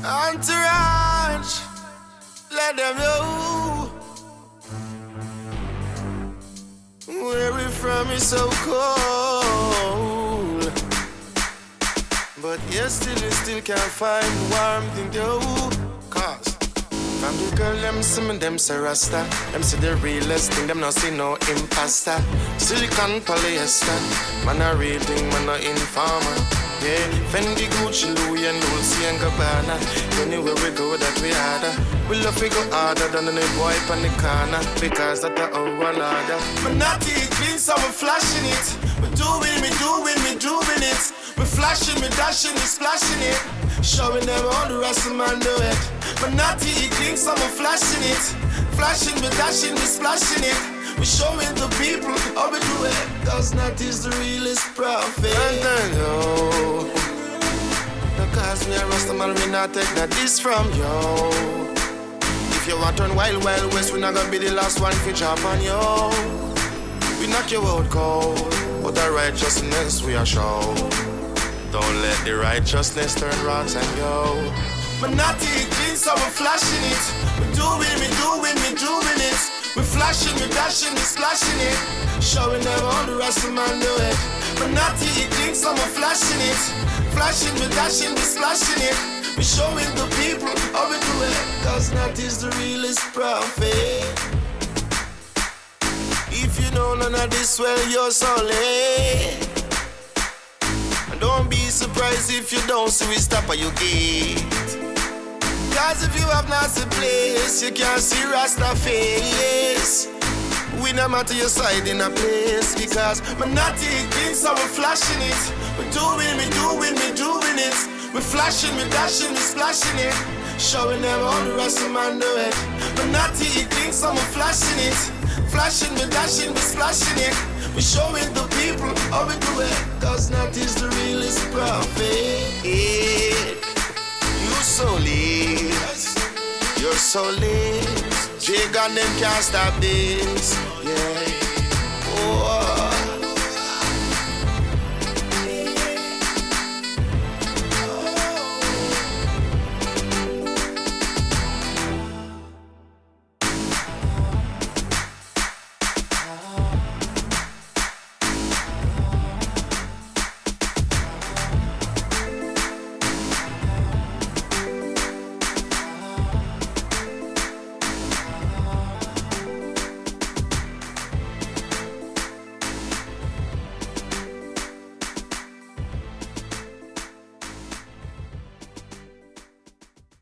Antourage, let them know where we from is so cold. But yes, still can't find warmth in you. Cause from the girl, them see me, them say Rasta. Them see the realest thing, them not see no imposter. Silicon polyester, man a real thing, man a informer. Yeah, Fendi, Gucci, Louis and Dolce and Gabbana. Anywhere we go, that we harder. We love to go harder than any boy on the corner, because that's our ladder. But not it clean, so we're flashing it. We're doing it. We're flashing, we're dashing, we're splashing it. Showing them all the rest of man do it. But not it clean, so we're flashing it. Flashing, we're dashing, we're splashing it. We're showing the people how we do it. Cause not is the realest prophet. And I know, because we are Rastaman, we not take that this from you. If you want on Wild Wild West, we not gonna be the last one for jump on you. We knock you out cold, but the righteousness we are show. Don't let the righteousness turn rocks and yo. But not it clean, so we're flashing it. We're doing it. We're flashing, we're dashing, we're splashing it. Showing them all the rest of man do it. But not it clean, so we're flashing it. Flashing, we're dashing, we're splashing it. We're showing the people how we do it. Cause not is the realest prophet. If you know none of this, well, you're so late. And don't be surprised if you don't see we stop at your gate. Cause if you have not the place, you can't see Rasta face. We not matter your side in a place. Because we're not taking, so we're flashing it. We're doing it. We're flashing, we're dashing, we're splashing it. Showing them all the rest of man do it. We're not taking, so we're flashing it. Flashing, we're dashing, we're splashing it. We're showing the people how we do it. Cause not is the realest prophet. You so lit, you're so lit. Jig and them can't stop this. Yeah.